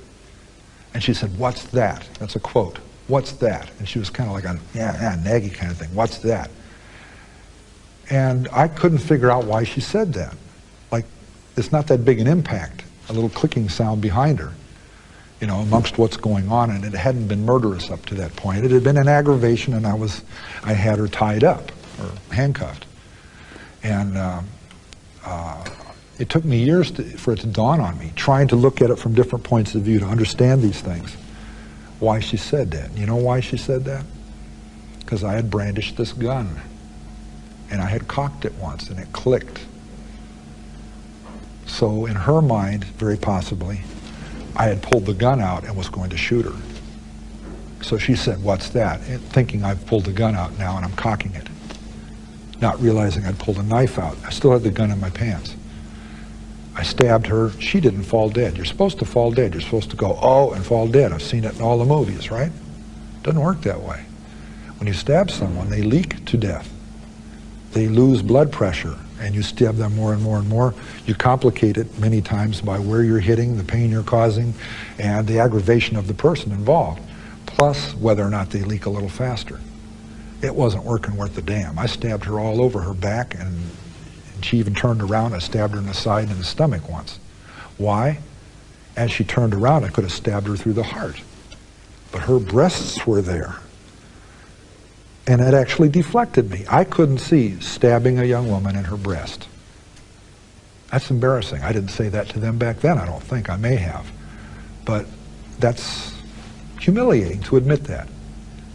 And she said, what's that? That's a quote. What's that? And she was kind of like a naggy kind of thing. What's that? And I couldn't figure out why she said that. Like, it's not that big an impact, a little clicking sound behind her, you know, amongst what's going on, and it hadn't been murderous up to that point. It had been an aggravation, and I had her tied up, or handcuffed. And it took me years for it to dawn on me, trying to look at it from different points of view to understand these things, why she said that. You know why she said that? Because I had brandished this gun. And I had cocked it once, and it clicked. So in her mind, very possibly, I had pulled the gun out and was going to shoot her. So she said, what's that? And thinking I've pulled the gun out now and I'm cocking it. Not realizing I'd pulled a knife out. I still had the gun in my pants. I stabbed her. She didn't fall dead. You're supposed to fall dead. You're supposed to go, oh, and fall dead. I've seen it in all the movies, right? Doesn't work that way. When you stab someone, they leak to death. They lose blood pressure, and you stab them more and more and more. You complicate it many times by where you're hitting, the pain you're causing, and the aggravation of the person involved, plus whether or not they leak a little faster. It wasn't working worth the damn. I stabbed her all over her back, and she even turned around. I stabbed her in the side and in the stomach once. Why? As she turned around, I could have stabbed her through the heart. But her breasts were there. And it actually deflected me. I couldn't see stabbing a young woman in her breast. That's embarrassing. I didn't say that to them back then, I don't think. I may have. But that's humiliating to admit that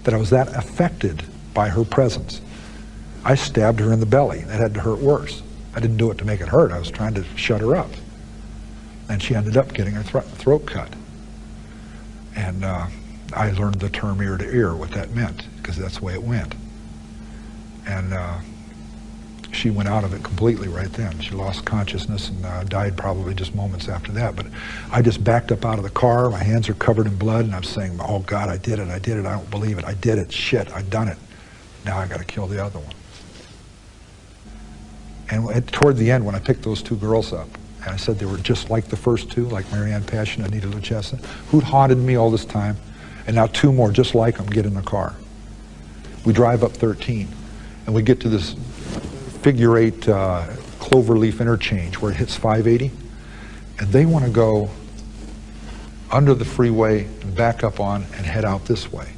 I was that affected by her presence. I stabbed her in the belly. That had to hurt worse. I didn't do it to make it hurt. I was trying to shut her up. And she ended up getting her throat cut. And I learned the term ear to ear, what that meant, because that's the way it went. And she went out of it completely right then. She lost consciousness and died probably just moments after that. But I just backed up out of the car. My hands are covered in blood, and I'm saying, oh God, I did it, I did it, I don't believe it, I did it, shit, I've done it. Now I got to kill the other one. And toward the end, when I picked those two girls up, and I said they were just like the first two, like Marianne Passion and Anita Luchessa, who'd haunted me all this time, and now two more just like them get in the car. We drive up 13, and we get to this figure 8 cloverleaf interchange where it hits 580, and they want to go under the freeway and back up on and head out this way.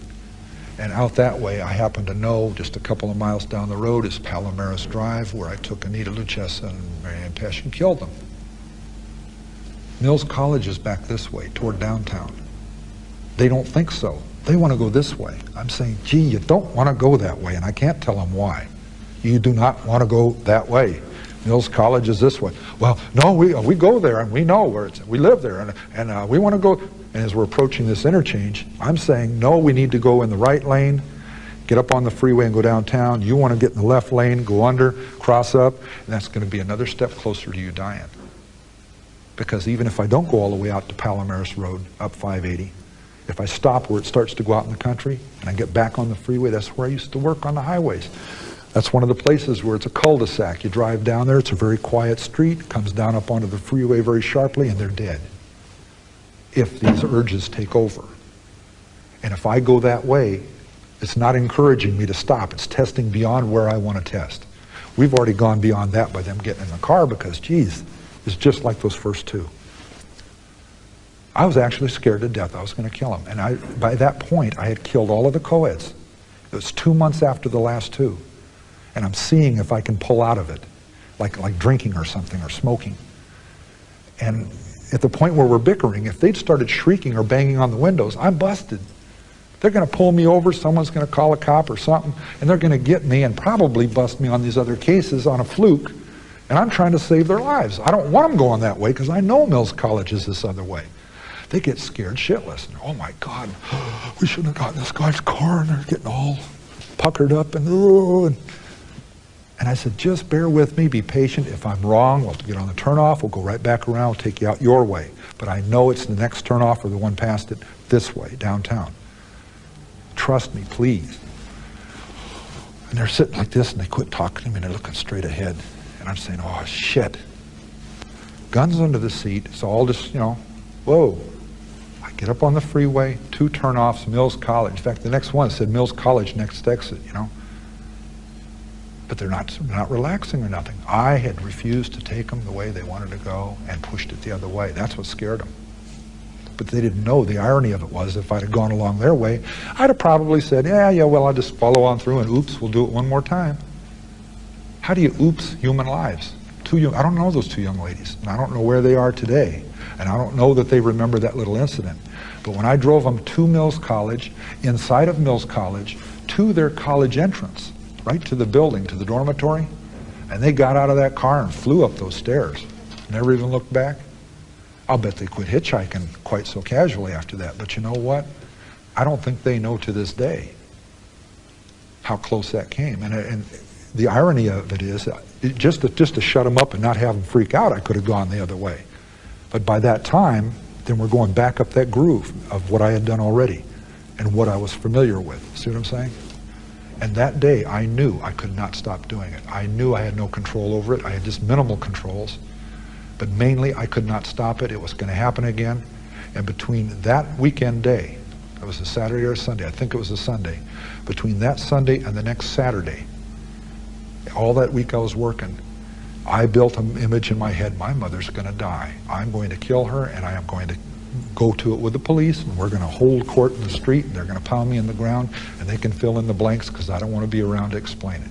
And out that way, I happen to know just a couple of miles down the road is Palomares Drive, where I took Anita Luchessa and Marianne Passion and killed them. Mills College is back this way, toward downtown. They don't think so. They want to go this way. I'm saying, gee, you don't want to go that way, and I can't tell them why. You do not want to go that way. Mills College is this way. Well, no, we go there, and we know where it's, we live there, and we want to go. And as we're approaching this interchange, I'm saying, no, we need to go in the right lane, get up on the freeway and go downtown. You want to get in the left lane, go under, cross up, and that's going to be another step closer to you dying. Because even if I don't go all the way out to Palomares Road, up 580, if I stop where it starts to go out in the country, and I get back on the freeway, that's where I used to work on the highways. That's one of the places where it's a cul-de-sac. You drive down there, it's a very quiet street, comes down up onto the freeway very sharply, and they're dead. If these urges take over. And if I go that way, it's not encouraging me to stop. It's testing beyond where I want to test. We've already gone beyond that by them getting in the car because, geez, it's just like those first two. I was actually scared to death. I was going to kill them. And by that point, I had killed all of the co-eds. It was 2 months after the last two. And I'm seeing if I can pull out of it, like drinking or something, or smoking. And at the point where we're bickering, if they'd started shrieking or banging on the windows, I'm busted. They're going to pull me over, someone's going to call a cop or something, and they're going to get me and probably bust me on these other cases on a fluke, and I'm trying to save their lives. I don't want them going that way because I know Mills College is this other way. They get scared shitless. And, oh my God, we shouldn't have gotten this guy's car, and they're getting all puckered up, and I said, just bear with me, be patient. If I'm wrong, we'll get on the turnoff, we'll go right back around, we'll take you out your way. But I know it's the next turnoff or the one past it, this way, downtown. Trust me, please. And they're sitting like this, and they quit talking to me, and they're looking straight ahead. And I'm saying, oh, shit. Guns under the seat, it's all just, whoa. I get up on the freeway, 2 turnoffs, Mills College. In fact, the next one said Mills College, next exit, But they're not relaxing or nothing. I had refused to take them the way they wanted to go and pushed it the other way. That's what scared them. But they didn't know the irony of it was if I'd have gone along their way, I'd have probably said, yeah, well, I'll just follow on through and oops, we'll do it one more time. How do you oops human lives? I don't know those 2 young ladies, and I don't know where they are today, and I don't know that they remember that little incident. But when I drove them to Mills College, inside of Mills College, to their college entrance, right to the building, to the dormitory, and they got out of that car and flew up those stairs. Never even looked back. I'll bet they quit hitchhiking quite so casually after that. But you know what? I don't think they know to this day how close that came. And the irony of it is, just to shut them up and not have them freak out, I could have gone the other way. But by that time, then we're going back up that groove of what I had done already and what I was familiar with. See what I'm saying? And that day, I knew I could not stop doing it. I knew I had no control over it. I had just minimal controls. But mainly, I could not stop it. It was going to happen again. And between that weekend day, it was a Saturday or a Sunday, I think it was a Sunday, between that Sunday and the next Saturday, all that week I was working, I built an image in my head, my mother's going to die. I'm going to kill her, and I am going to go to it with the police, and we're going to hold court in the street, and they're going to pound me in the ground, and they can fill in the blanks because I don't want to be around to explain it.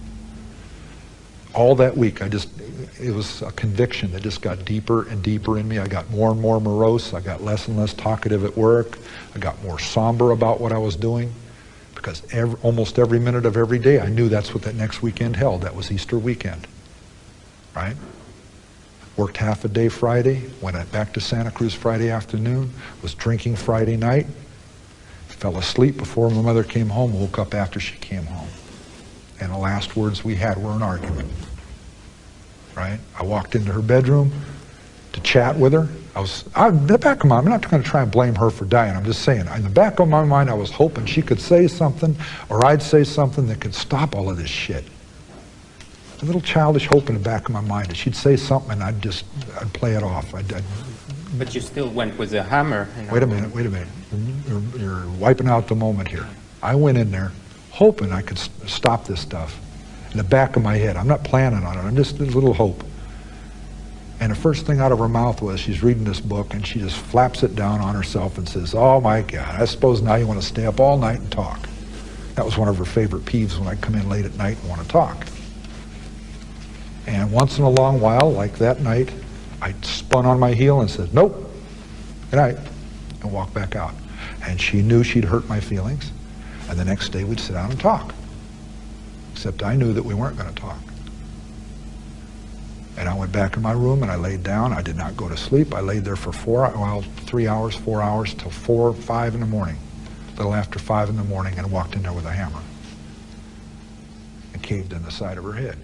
All that week, it was a conviction that just got deeper and deeper in me. I got more and more morose. I got less and less talkative at work. I got more somber about what I was doing because almost every minute of every day, I knew that's what that next weekend held. That was Easter weekend, right? Worked half a day Friday, went back to Santa Cruz Friday afternoon, was drinking Friday night, Fell asleep before my mother came home, woke up after she came home. And the last words we had were an argument, right? I walked into her bedroom to chat with her. In the back of my mind, I'm not going to try and blame her for dying. I'm just saying, in the back of my mind, I was hoping she could say something, or I'd say something that could stop all of this shit. A little childish hope in the back of my mind that she'd say something and I'd play it off. But you still went with a hammer. Wait a minute. You're wiping out the moment here. I went in there hoping I could stop this stuff in the back of my head. I'm not planning on it. I'm just a little hope. And the first thing out of her mouth was, she's reading this book and she just flaps it down on herself and says, "Oh my God, I suppose now you want to stay up all night and talk." That was one of her favorite peeves, when I come in late at night and want to talk. And once in a long while, like that night, I spun on my heel and said, "Nope, good night," and walked back out. And she knew she'd hurt my feelings, and the next day we'd sit down and talk. Except I knew that we weren't going to talk. And I went back in my room and I laid down. I did not go to sleep. I laid there for 3 hours, 4 hours, till 4 or 5 in the morning, a little after 5 in the morning, and walked in there with a hammer and caved in the side of her head.